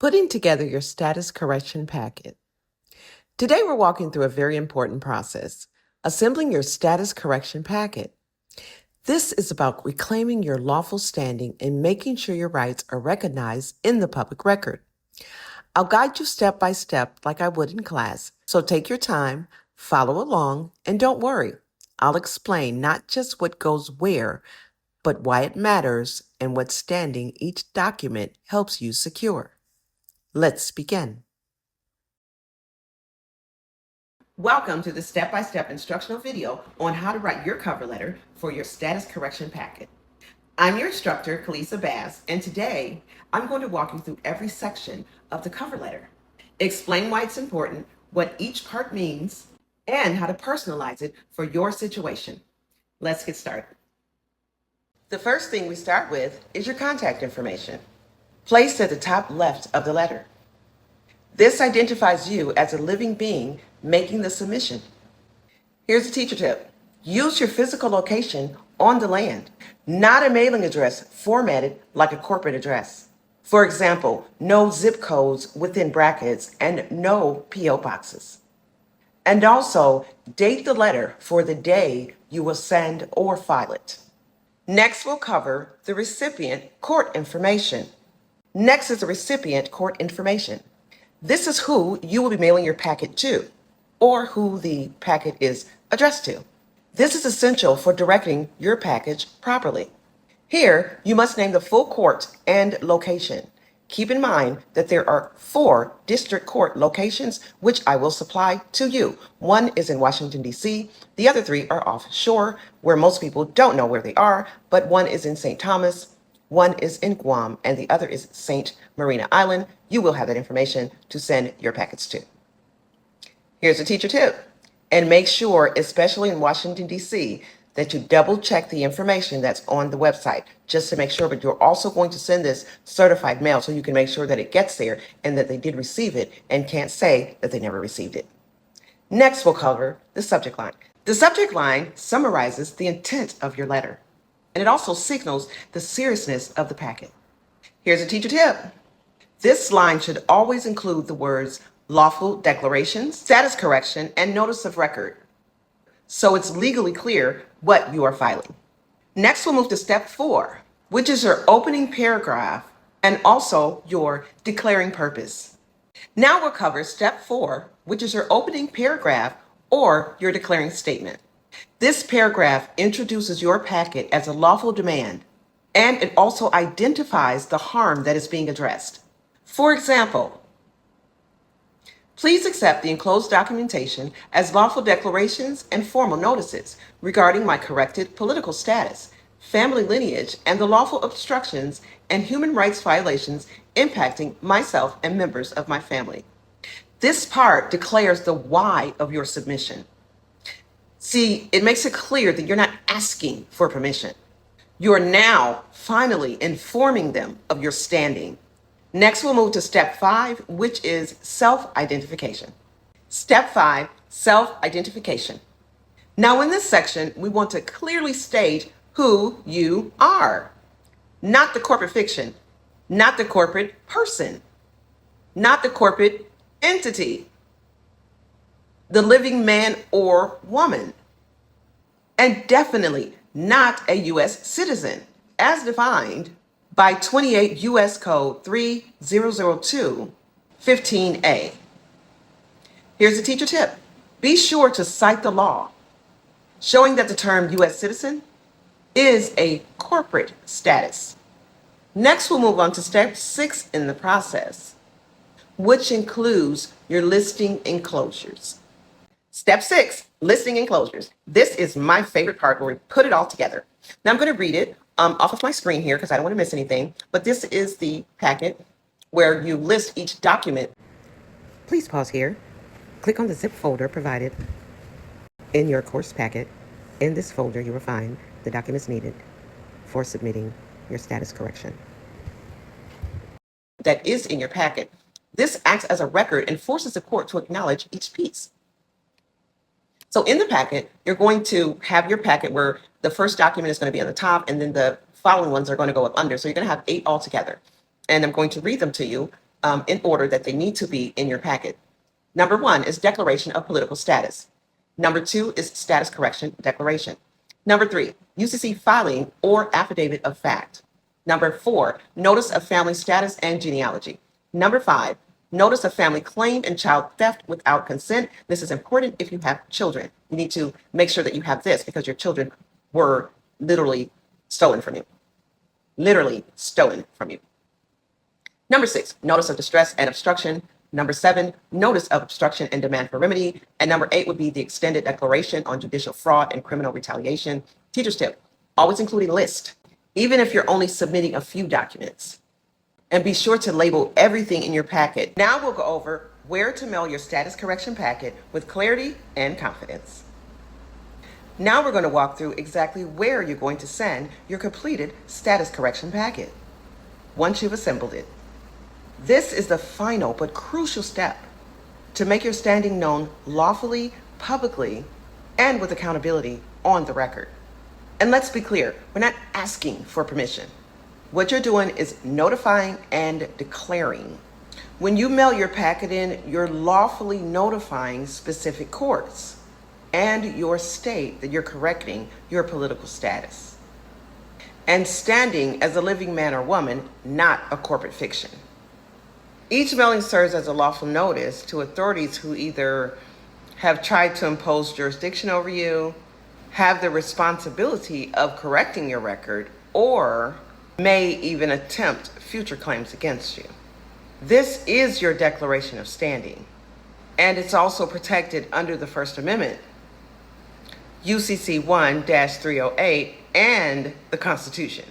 Putting together your status correction packet. Today we're walking through a very important process, assembling your status correction packet. This is about reclaiming your lawful standing and making sure your rights are recognized in the public record. I'll guide you step by step like I would in class, so take your time, follow along, and don't worry. I'll explain not just what goes where, but why it matters and what standing each document helps you secure. Let's begin. Welcome to the step-by-step instructional video on how to write your cover letter for your status correction packet. I'm your instructor, Kalisa Bass, and today I'm going to walk you through every section of the cover letter, explain why it's important, what each part means, and how to personalize it for your situation. Let's get started. The first thing we start with is your contact information, placed at the top left of the letter. This identifies you as a living being making the submission. Here's a teacher tip. Use your physical location on the land, not a mailing address formatted like a corporate address. For example, no zip codes within brackets and no P.O. boxes. And also, date the letter for the day you will send or file it. Next, we'll cover the recipient court information. Next is the recipient court information. This is who you will be mailing your packet to, or who the packet is addressed to. This is essential for directing your package properly. Here, you must name the full court and location. Keep in mind that there are 4 district court locations which I will supply to you. One is in Washington, D.C. The other 3 are offshore, where most people don't know where they are, but one is in St. Thomas, one is in Guam, and the other is St. Marina Island. You will have that information to send your packets to. Here's a teacher tip. And make sure, especially in Washington, D.C., that you double check the information that's on the website just to make sure, but you're also going to send this certified mail so you can make sure that it gets there and that they did receive it and can't say that they never received it. Next, we'll cover the subject line. The subject line summarizes the intent of your letter, and it also signals the seriousness of the packet. Here's a teacher tip. This line should always include the words lawful declarations, status correction, and notice of record, so it's legally clear what you are filing. Next, we'll move to step 4, which is your opening paragraph and also your declaring purpose. Now we'll cover step 4, which is your opening paragraph or your declaring statement. This paragraph introduces your packet as a lawful demand, and it also identifies the harm that is being addressed. For example, please accept the enclosed documentation as lawful declarations and formal notices regarding my corrected political status, family lineage, and the lawful obstructions and human rights violations impacting myself and members of my family. This part declares the why of your submission. See, it makes it clear that you're not asking for permission. You are now finally informing them of your standing. Next, we'll move to step 5, which is self-identification. Step 5, self-identification. Now, in this section, we want to clearly state who you are. Not the corporate fiction, not the corporate person, not the corporate entity, the living man or woman, and definitely not a U.S. citizen, as defined by 28 U.S. Code 3002 15A. Here's a teacher tip. Be sure to cite the law, showing that the term U.S. citizen is a corporate status. Next, we'll move on to step 6 in the process, which includes your listing enclosures. Step 6, listing enclosures. This is my favorite part where we put it all together. Now I'm going to read it off of my screen here because I don't want to miss anything, but this is the packet where you list each document. Please pause here. Click on the zip folder provided in your course packet. In this folder, you will find the documents needed for submitting your status correction. That is in your packet. This acts as a record and forces the court to acknowledge each piece. So in the packet, you're going to have your packet where the first document is going to be on the top and then the following ones are going to go up under. So you're going to have 8 altogether. And I'm going to read them to you in order that they need to be in your packet. Number one is declaration of political status. Number two is status correction declaration. Number three, UCC filing or affidavit of fact. Number four, notice of family status and genealogy. Number five, notice of family claim and child theft without consent. This is important if you have children. You need to make sure that you have this because your children were literally stolen from you. Literally stolen from you. Number six, notice of distress and obstruction. Number seven, notice of obstruction and demand for remedy. And number eight would be the extended declaration on judicial fraud and criminal retaliation. Teacher's tip, always include a list, even if you're only submitting a few documents. And be sure to label everything in your packet. Now we'll go over where to mail your status correction packet with clarity and confidence. Now we're going to walk through exactly where you're going to send your completed status correction packet once you've assembled it. This is the final but crucial step to make your standing known lawfully, publicly, and with accountability on the record. And let's be clear, we're not asking for permission. What you're doing is notifying and declaring. When you mail your packet in, you're lawfully notifying specific courts and your state that you're correcting your political status and standing as a living man or woman, not a corporate fiction. Each mailing serves as a lawful notice to authorities who either have tried to impose jurisdiction over you, have the responsibility of correcting your record, or may even attempt future claims against you. This is your declaration of standing, and it's also protected under the First Amendment, UCC 1-308, and the Constitution.